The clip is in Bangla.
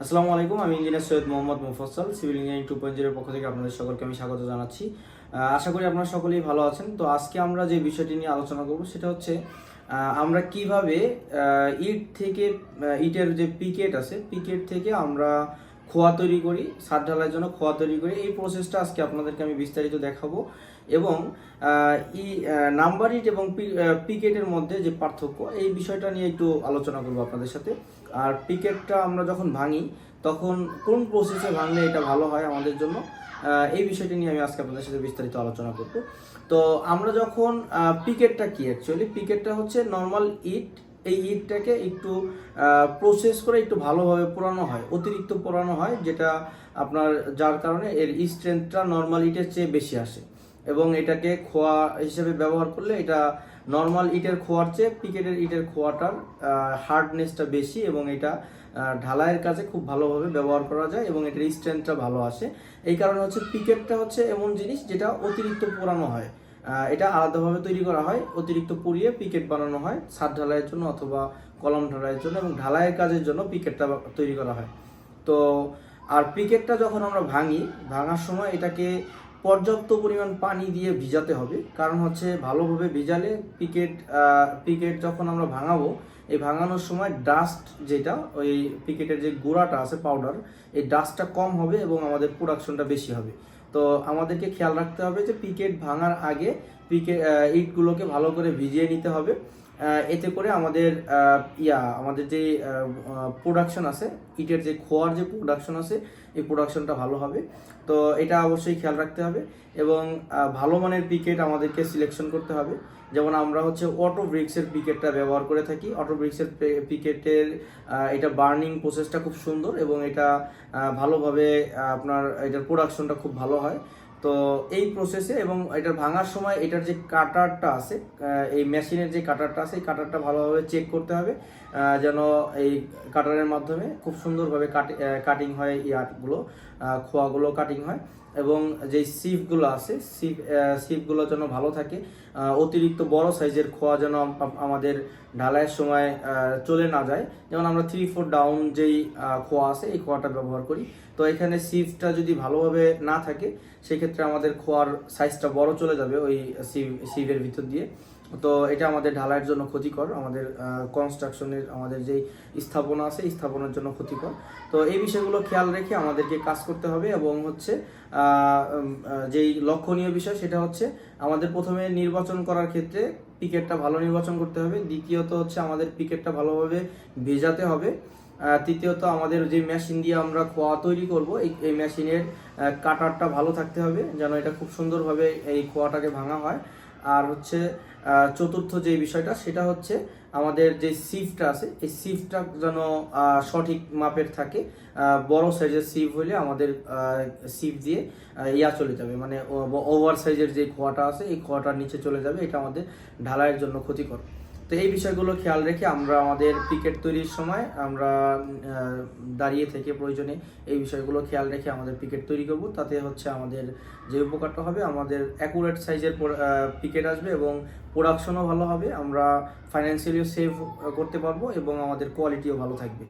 আসসালামু আলাইকুম, আমি engineer Syed Mohammad Mufazzal, civil engineering 2.0 এর পক্ষ থেকে আপনাদের সকলকে আমি স্বাগত জানাচ্ছি। আশা করি আপনারা সকলেই ভালো আছেন। তো আজকে আমরা যে বিষয়টি নিয়ে আলোচনা করব সেটা হচ্ছে আমরা কিভাবে ইট থেকে ইটের যে পিকেট আছে, পিকেট থেকে আমরা খোয়া তৈরি করি, ছাদ ঢালাইয়ের জন্য খোয়া তৈরি করি। এই প্রসেসটা আজকে আপনাদেরকে আমি বিস্তারিত দেখাবো এবং নাম্বার ইট এবং পিকেটের মধ্যে যে পার্থক্য, এই বিষয়টা নিয়ে একটু আলোচনা করবো আপনাদের সাথে। আর পিকেটটা আমরা যখন ভাঙি তখন কোন প্রসেসে ভাঙলে এটা ভালো হয় আমাদের জন্য, এই বিষয়টি নিয়ে আমি আজকে আপনাদের সাথে বিস্তারিত আলোচনা করব। তো আমরা যখন পিকেটটা কি, অ্যাকচুয়ালি পিকেটটা হচ্ছে নর্মাল ইট। এই ইটটাকে একটু প্রসেস করে একটু ভালোভাবে পোড়ানো হয়, অতিরিক্ত পোড়ানো হয়, যেটা আপনার যার কারণে এর স্ট্রেংথটা নর্মাল ইটের চেয়ে বেশি আসে এবং এটাকে খোয়া হিসেবে ব্যবহার করলে এটা নর্মাল ইটের খোয়ার চেয়ে পিকেটের ইটের খোয়াটার হার্ডনেসটা বেশি এবং এটা ঢালাইয়ের কাজে খুব ভালোভাবে ব্যবহার করা যায় এবং এটার স্ট্রেংথটা ভালো আসে। এই কারণে হচ্ছে পিকেটটা হচ্ছে এমন জিনিস যেটা অতিরিক্ত পোড়ানো হয়, এটা আলাদাভাবে তৈরি করা হয়, অতিরিক্ত পুড়িয়ে পিকেট বানানো হয় ছাদ ঢালাইয়ের জন্য অথবা কলাম ঢালাইয়ের জন্য, এবং ঢালাইয়ের কাজের জন্য পিকেটটা তৈরি করা হয়। তো আর পিকেটটা যখন আমরা ভাঙার সময় এটাকে পর্যাপ্ত পরিমাণ পানি দিয়ে ভিজাতে হবে। কারণ হচ্ছে ভালোভাবে ভিজালে পিকেট যখন আমরা ভাঙাবো, এই ভাঙানোর সময় ডাস্ট, যেটা ওই পিকেটের যে গুঁড়াটা আছে পাউডার, এই ডাস্টটা কম হবে এবং আমাদের প্রোডাকশনটা বেশি হবে। তো আমাদেরকে খেয়াল রাখতে হবে যে পিকেট ভাঙার আগে ইটগুলোকে ভালো করে ভিজিয়ে নিতে হবে। এতে করে আমাদের যে প্রোডাকশন আছে, ইটের যে খোয়ার যে প্রোডাকশন আছে, এই প্রোডাকশনটা ভালো হবে। তো এটা অবশ্যই খেয়াল রাখতে হবে এবং ভালো মানের পিকেট আমাদেরকে সিলেকশন করতে হবে। যেমন আমরা হচ্ছে অটো ব্রিক্সের পিকেটটা ব্যবহার করে থাকি। অটো ব্রিক্সের পিকেটের এটা বার্নিং প্রসেসটা খুব সুন্দর এবং এটা ভালোভাবে আপনার এটার প্রোডাকশনটা খুব ভালো হয়। তো এই প্রসেসে এবং এটার ভাঙার সময় এটার যে কাটারটা আছে, এই মেশিনের যে কাটারটা আছে, এই কাটারটা ভালোভাবে চেক করতে হবে যেন এই কাটারের মাধ্যমে খুব সুন্দরভাবে কাটিং হয়, ইয়াগুলো খোয়াগুলো কাটিং হয় এবং যে সিপগুলো আছে, সিপগুলো যেন ভালো থাকে। অতিরিক্ত বড় সাইজের খোয়া যেন আমাদের ঢালাইয়ের সময় চলে না যায়। যেমন আমরা 3/4 ডাউন যেই খোয়া আছে, এই খোয়াটা ব্যবহার করি। তো এখানে সিপটা যদি ভালোভাবে না থাকে, সেক্ষেত্রে আমাদের খোয়ার সাইজটা বড় চলে যাবে ওই সিপের ভিতর দিয়ে। তো এটা আমাদের ঢালাইয়ের জন্য ক্ষতিকর, আমাদের কনস্ট্রাকশনের আমাদের যেই স্থাপনা আছে, স্থাপনার জন্য ক্ষতিকর। তো এই বিষয়গুলো খেয়াল রেখে আমাদেরকে কাজ করতে হবে এবং হচ্ছে যেই লক্ষণীয় বিষয় সেটা হচ্ছে আমাদের প্রথমে নির্বাচন করার ক্ষেত্রে পিকেটটা ভালো নির্বাচন করতে হবে। দ্বিতীয়ত হচ্ছে আমাদের পিকেটটা ভালোভাবে ভেজাতে হবে। তৃতীয়ত আমাদের যে মেশিন দিয়ে আমরা খোয়া তৈরি করব, এই মেশিনের কাটারটা ভালো থাকতে হবে যেন এটা খুব সুন্দরভাবে এই খোয়াটাকে ভাঙা হয়। আর হচ্ছে চতুর্থ যে বিষয়টা সেটা হচ্ছে আমাদের যে সিফটা আছে, এই সিফটা যেন সঠিক মাপের থাকে। বড় সাইজের সিফ হলে আমাদের সিফ দিয়ে চলে যাবে, মানে ওভার সাইজের যে খোয়াটা আছে এই খোয়াটার নিচে চলে যাবে, এটা আমাদের ঢালাইয়ের জন্য ক্ষতিকর। তো এই বিষয়গুলো খেয়াল রেখে আমরা আমাদের পিকেট তৈরির সময় আমরা দাঁড়িয়ে থেকে প্রয়োজনে এই বিষয়গুলো খেয়াল রেখে আমাদের পিকেট তৈরি করব। তাতে হচ্ছে আমাদের যে উপকারটা হবে, আমাদের অ্যাকুরেট সাইজের পিকেট আসবে এবং প্রোডাকশনও ভালো হবে, আমরা ফাইন্যান্সিয়ালিও সেভ করতে পারবো এবং আমাদের কোয়ালিটিও ভালো থাকবে।